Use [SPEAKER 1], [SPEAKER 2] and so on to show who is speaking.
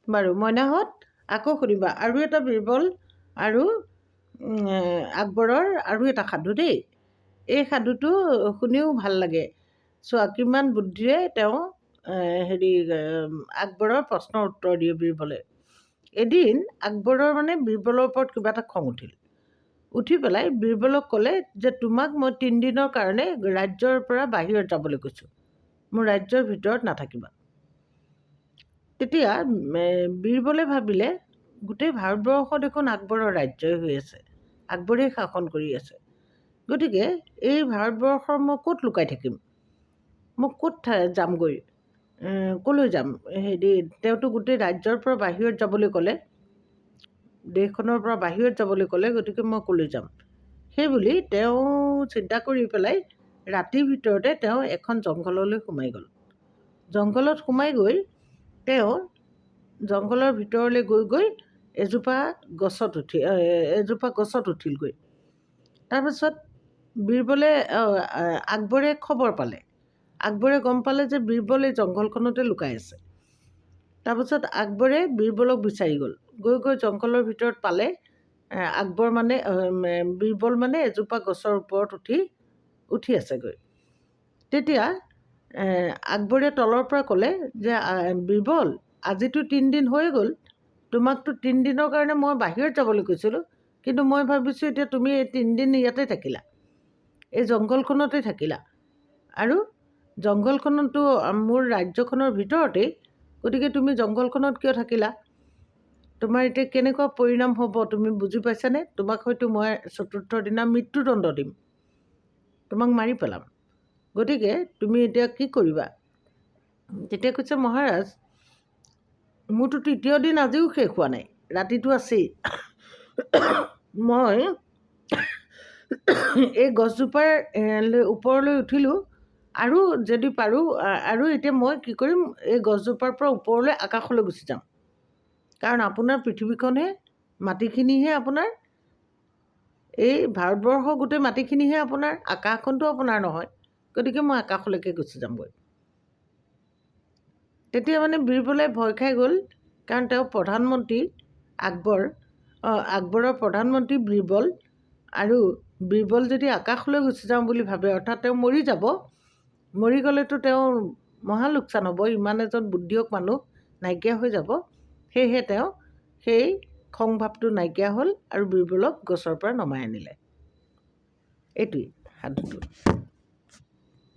[SPEAKER 1] বাৰু মইনাহঁত আকৌ শুনিবা আৰু এটা বীৰবল আৰু আকবৰৰ আৰু এটা সাধু দেই। এই সাধুটো শুনিও ভাল লাগে। চোৱা কিমান বুদ্ধিৰে তেওঁ আকবৰৰ প্ৰশ্নৰ উত্তৰ দিয়ে বীৰবলে। এদিন আকবৰৰ মানে বীৰবলৰ ওপৰত কিবা এটা খং উঠি পেলাই বীৰবলক ক'লে যে তোমাক মই 3 দিনৰ কাৰণে ৰাজ্যৰ পৰা বাহিৰত যাবলৈ কৈছোঁ, মোৰ ৰাজ্যৰ ভিতৰত নাথাকিবা। তেতিয়া বীৰবলে ভাবিলে গোটেই ভাৰতবৰ্ষ দেখোন আকবৰৰ ৰাজ্যই হৈ আছে, আকবৰেই শাসন কৰি আছে, গতিকে এই ভাৰতবৰ্ষৰ মই ক'ত লুকাই থাকিম, মই ক'ত যামগৈ, ক'লৈ যাম? তেওঁতো গোটেই ৰাজ্যৰ পৰা বাহিৰত যাবলৈ ক'লে, দেশখনৰ পৰা বাহিৰত যাবলৈ ক'লে, গতিকে মই ক'লৈ যাম? সেইবুলি তেওঁ চিন্তা কৰি পেলাই ৰাতিৰ ভিতৰতে তেওঁ এখন জংঘললৈ সোমাই গ'ল। জংঘলত সোমাই গৈ তেওঁ জংঘলৰ ভিতৰলৈ গৈ এজোপা গছত উঠিলগৈ। তাৰপিছত আকবৰে খবৰ পালে, আকবৰে গম পালে যে বীৰবল এই জংঘলখনতে লুকাই আছে। তাৰপিছত আকবৰে বীৰবলক বিচাৰি গৈ জংঘলৰ ভিতৰত পালে বীৰবল এজোপা গছৰ ওপৰত উঠি আছেগৈ। তেতিয়া আকবৰে তলৰ পৰা ক'লে যে বীৰবল, আজিতো 3 দিন হৈ গ'ল, তোমাকতো 3 দিনৰ কাৰণে মই বাহিৰত যাবলৈ কৈছিলোঁ, কিন্তু মই ভাবিছোঁ এতিয়া তুমি এই 3 দিন ইয়াতে থাকিলা, এই জংঘলখনতে থাকিলা, আৰু জংঘলখনতো মোৰ ৰাজ্যখনৰ ভিতৰতেই, গতিকে তুমি জংঘলখনত কিয় থাকিলা? তোমাৰ এতিয়া কেনেকুৱা পৰিণাম হ'ব তুমি বুজি পাইছানে? তোমাক হয়তো মই 4ৰ্থ দিনা মৃত্যুদণ্ড দিম, তোমাক মাৰি পেলাম, গতিকে তুমি এতিয়া কি কৰিবা? তেতিয়া কৈছে মহাৰাজ, মোৰতো 3য় দিন আজিও শেষ হোৱা নাই, ৰাতিটো আছেই, মই এই গছজোপাৰ ওপৰলৈ উঠিলোঁ, আৰু যদি পাৰোঁ আৰু এতিয়া মই কি কৰিম, এই গছজোপাৰ পৰা ওপৰলৈ আকাশলৈ গুচি যাম, কাৰণ আপোনাৰ পৃথিৱীখনহে, মাটিখিনিহে আপোনাৰ, এই ভাৰতবৰ্ষ গোটেই মাটিখিনিহে আপোনাৰ, আকাশখনটো আপোনাৰ নহয়, গতিকে মই আকাশলৈকে গুচি যামগৈ। তেতিয়া বীৰবলে ভয় খাই গ'ল, কাৰণ তেওঁ প্ৰধানমন্ত্ৰী আকবৰৰ প্ৰধানমন্ত্ৰী বীৰবল, আৰু বীৰবল যদি আকাশলৈ গুচি যাওঁ বুলি ভাবে, অৰ্থাৎ তেওঁ মৰি যাব, মৰি গ'লেতো তেওঁৰ মহা লোকচান হ'ব, ইমান এজন বুদ্ধিয়ক মানুহ নাইকিয়া হৈ যাব। সেয়েহে তেওঁ সেই খং ভাৱটো নাইকিয়া হ'ল আৰু বীৰবলক গছৰ পৰা নমাই আনিলে। এইটোৱেই সাধুটো।